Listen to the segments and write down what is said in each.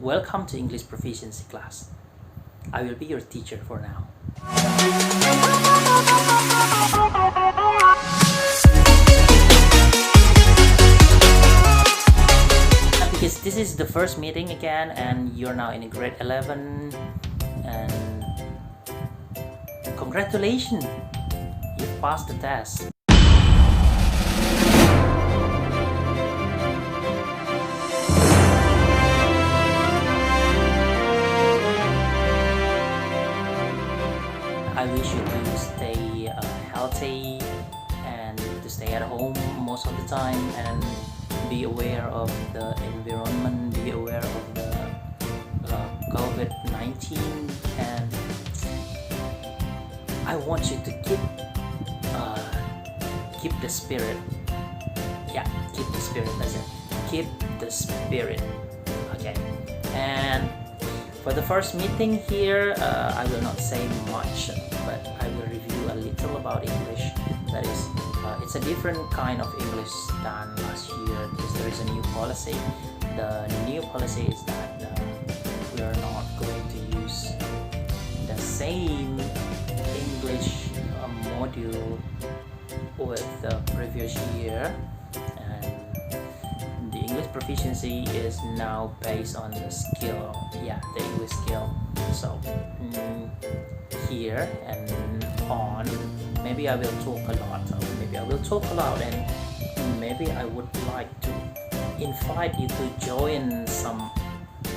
Welcome to English Proficiency class. I will be your teacher for now. Because this is the first meeting again and you're now in grade 11 and congratulations, you've passed the test. I wish you to stay healthy and to stay at home most of the time and be aware of the environment, be aware of the COVID-19, and I want you to keep the spirit. Yeah, keep the spirit. That's it. Keep the spirit. Okay. And for the first meeting here, I will not say much, but I will review a little about English. That is, it's a different kind of English than last year because there is a new policy. The new policy is that we are not going to use the same English module with the previous year, and the English proficiency is now based on the skill. Yeah, the English skill. So here and on, maybe I will talk a lot, and maybe I would like to invite you to join some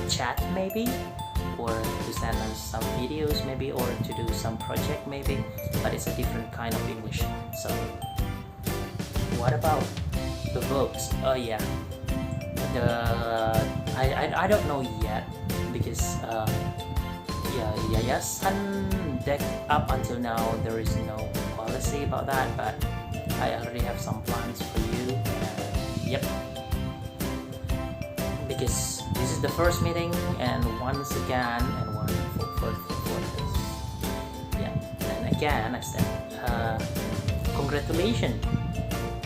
chat maybe, or to send us some videos maybe, or to do some project maybe, but it's a different kind of English. So what about the verbs? Oh yeah, I don't know yet because up until now there is no policy about that, but I already have some plans for you. Yep, because this is the first meeting, and once again, and one for this. Yeah, and again I said congratulations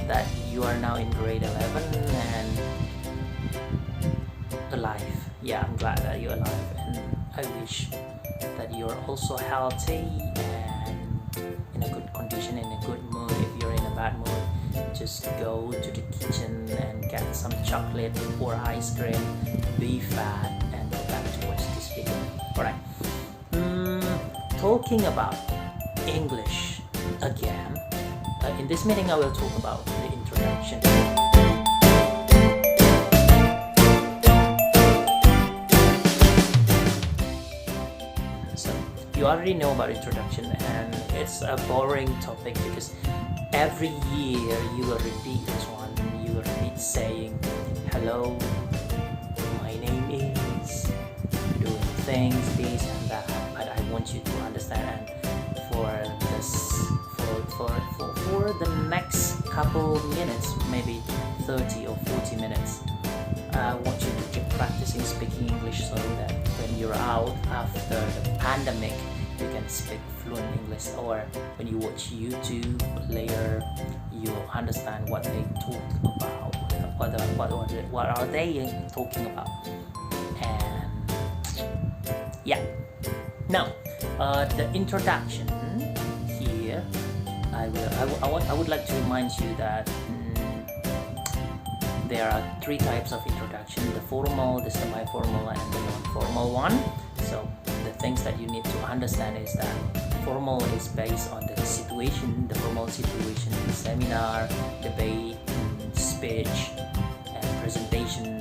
that you are now in grade 11 and alive. Yeah, I'm glad that you're alive, and I wish that you're also healthy and in a good condition, in a good mood. If you're in a bad mood, just go to the kitchen and get some chocolate or ice cream, be fat, and go back to watch this video. Alright, talking about English again, in this meeting I will talk about the introduction. You already know about introduction, and it's a boring topic because every year you will repeat this one. You will repeat saying, hello, my name is, doing things, this and that. But I want you to understand, and for the next couple minutes, maybe 30 or 40 minutes, I want you to keep practicing speaking English so that when you're out after the pandemic, you can speak fluent English, or when you watch YouTube later, you understand what they talk about, what are they talking about. And yeah, now the introduction here, I would like to remind you that there are three types of introduction: the formal, the semi-formal, and the non-formal one. So the things that you need to understand is that formal is based on the situation, the formal situation, seminar, debate, speech, and presentation.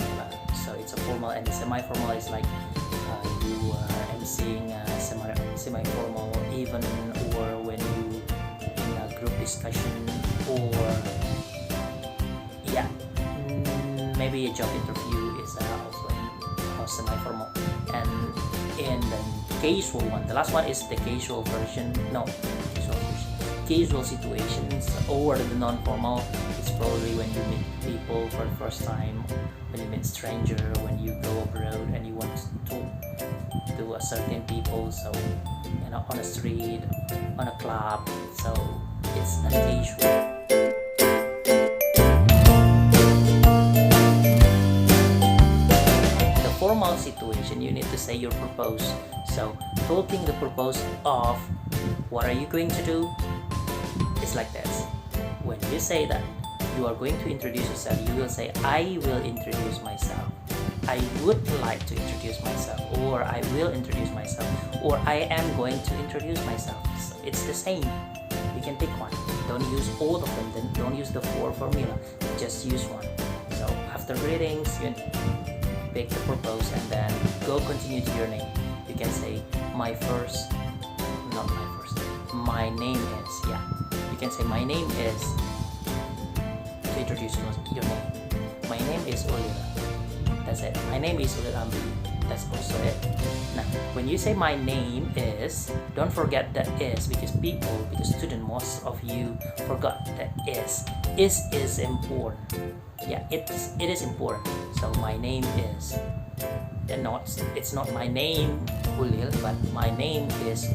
So it's a formal, and the semi-formal is like you are emceeing a semi-formal event, or when you in a group discussion, or yeah, maybe a job interview is also in semi-formal. And in the casual one, the last one is the casual version. Casual situations, or the non-formal. It's probably when you meet people for the first time, when you meet stranger, when you go abroad and you want to talk to a certain people. So on a street, on a club. So it's a casual. normal situation, you need to say your purpose. So talking the purpose of what are you going to do, it's like this. When you say that you are going to introduce yourself, you will say, I will introduce myself. I would like to introduce myself, or I will introduce myself, or I am going to introduce myself. So it's the same. You can pick one. Don't use all of them. Then don't use the 4 formula. Just use one. So after greetings, you pick the purpose and then go continue to your name. You can say my name is, yeah. You can say my name is, to introduce your name. My name is Ulil. That's it. My name is Ulil Amri. That's also it. Now, when you say my name is, don't forget the is, because student, most of you forgot that is. Is important. Yeah, it is important. So my name is. It's not my name Ulil, but my name is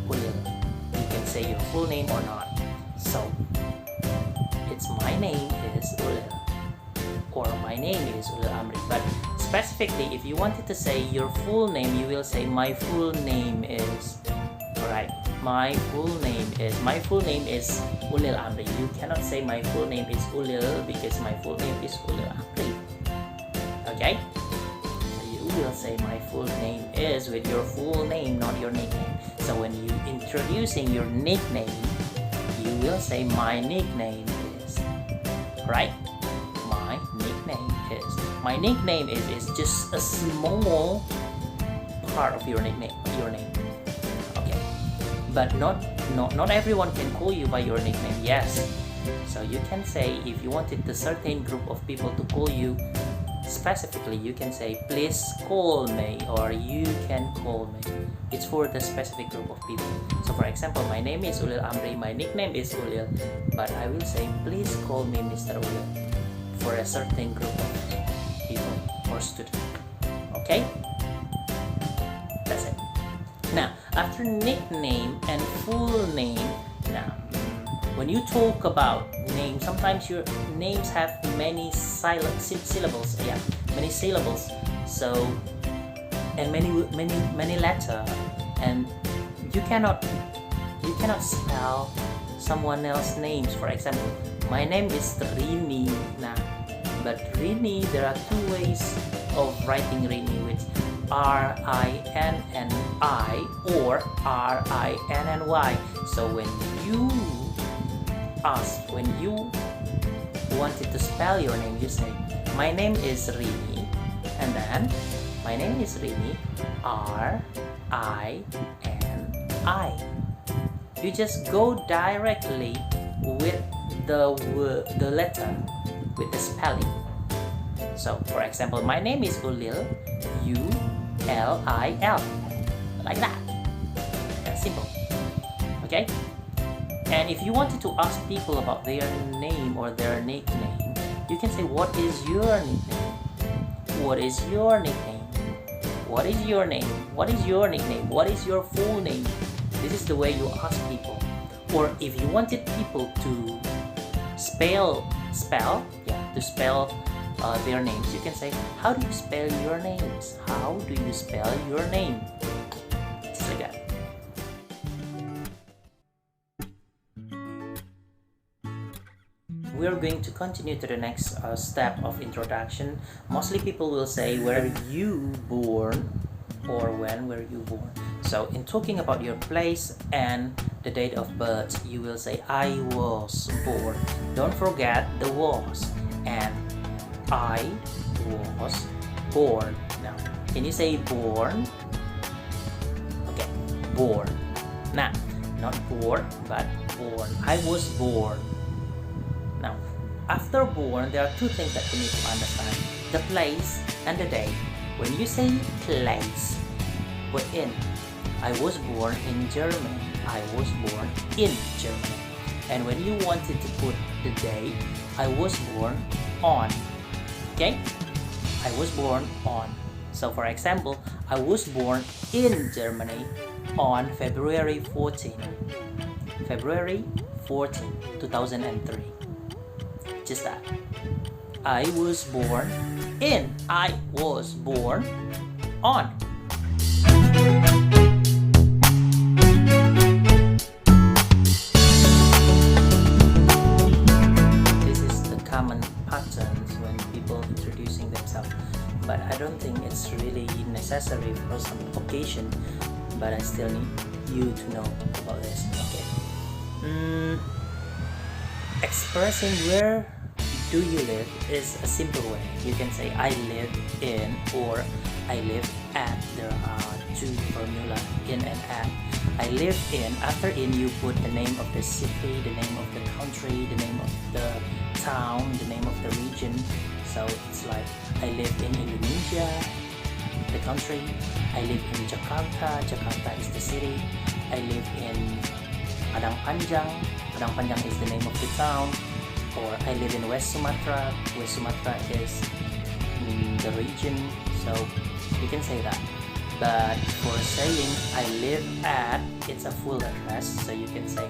Ulil. You can say your full name or not. So it's my name is Ulil, or my name is Ulil Amri. But specifically, if you wanted to say your full name, you will say my full name is. Alright, my full name is Ulil Amri. You cannot say my full name is Ulil because my full name is Ulil Amri. Okay? So you will say my full name is with your full name, not your nickname. So when you introducing your nickname, you will say my nickname is. Right? My nickname is just a small part of your name. Okay, but not everyone can call you by your nickname. Yes, so you can say, if you wanted a certain group of people to call you specifically, you can say please call me, or you can call me. It's for the specific group of people. So for example, my name is Ulil Amri, my nickname is Ulil, but I will say please call me Mr. Ulil for a certain group of people or student. Okay, that's it. Now after nickname and full name, now when you talk about name, sometimes your names have many syllables. Yeah, many syllables. So and many letters, and you cannot spell someone else's names. For example, my name is Rini. Now, but Rini, there are two ways of writing Rini, which R-I-N-N-I or R-I-N-N-Y. So when you wanted to spell your name, you say my name is Rini, and then my name is Rini, R-I-N-I. You just go directly with the letter, with the spelling. So for example, my name is Ulil, U-L-I-L, like that. That's simple. Okay? And if you wanted to ask people about their name or their nickname, you can say, what is your nickname? What is your nickname? What is your name? What is your nickname? What is your full name? This is the way you ask people. Or if you wanted people to spell their names, you can say, how do you spell your names? How do you spell your name? Just like that. We are going to continue to the next step of introduction. Mostly people will say, where are you born? Or when were you born? So in talking about your place and the date of birth, you will say I was born. Don't forget the was. And I was born. Now, can you say born? Okay, born. Now, not born, but born. I was born. Now, after born, there are two things that you need to understand: the place and the day. When you say place, we're in. I was born in Germany. I was born in Germany. And when you wanted to put the day, I was born on. Okay? I was born on. So for example, I was born in Germany on February 14. February 14, 2003. Just that. I was born on. This is the common patterns when people introducing themselves, but I don't think it's really necessary for some occasion, but I still need you to know about this. Okay. Expressing where do you live is a simple way. You can say I live in or I live at. There are two formula, in and at. I live in, after in you put the name of the city, the name of the country, the name of the town, the name of the region. So it's like I live in Indonesia, the country. I live in Jakarta. Jakarta is the city. I live in Padang Panjang. Padang Panjang is the name of the town. Or I live in West Sumatra. West Sumatra is the region. So you can say that. But for saying I live at, it's a full address. So you can say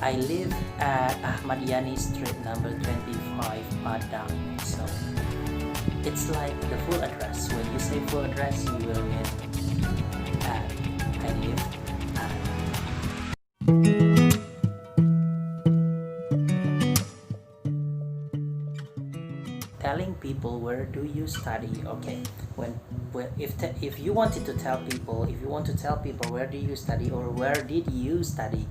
I live at Ahmad Yani Street number 25 Padang. So it's like the full address. When you say full address, you will need at. I live at. Telling people where do you study? Okay, if you wanted to tell people, if you want to tell people where do you study or where did you study,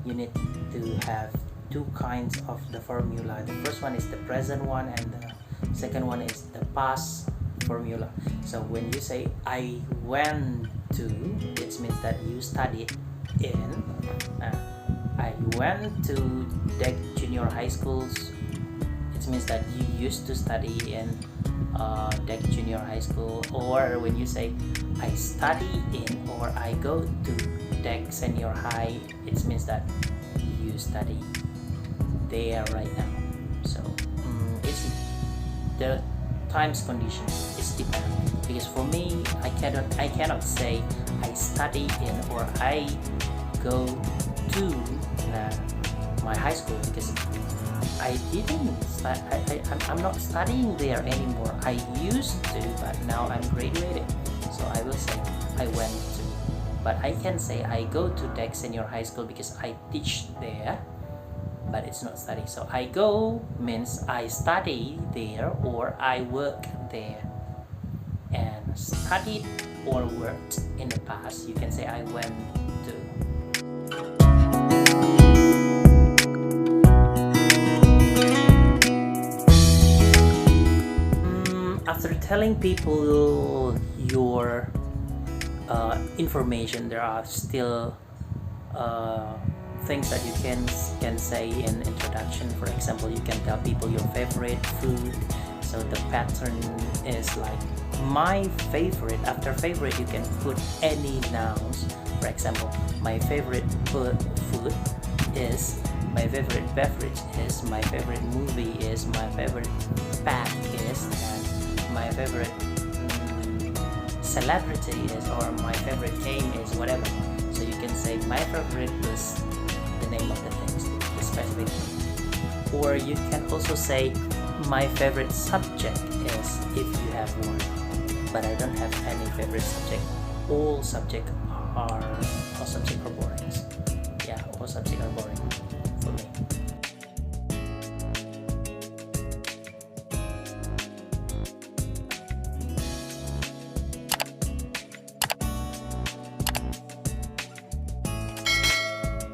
you need to have two kinds of the formula. The first one is the present one, and the second one is the past formula. So when you say I went to, it means that you studied in. I went to Dec Junior High Schools. It means that you used to study in Dec Junior High School. Or when you say I study in or I go to Dec Senior High, it means that you study there right now. So it's the times condition is depend, because for me I cannot say I study in or I go to my high school, because I didn't I'm not studying there anymore. I used to, but now I'm graduated, so I will say I went to. But I can say I go to Dec Senior High School because I teach there, but it's not study. So I go means I study there or I work there. And studied or worked in the past, you can say I went to. After telling people your information, there are still things that you can say in introduction. For example, you can tell people your favorite food. So the pattern is like my favorite. After favorite, you can put any nouns. For example, my favorite food is, my favorite beverage is, my favorite movie is, my favorite pet is, and my favorite celebrity is, or my favorite game is, whatever. So you can say my favorite was the name of the things, the specific thing. Or you can also say my favorite subject is, if you have one. But I don't have any favorite subject. All subjects are boring. Yeah, all subjects are boring for me.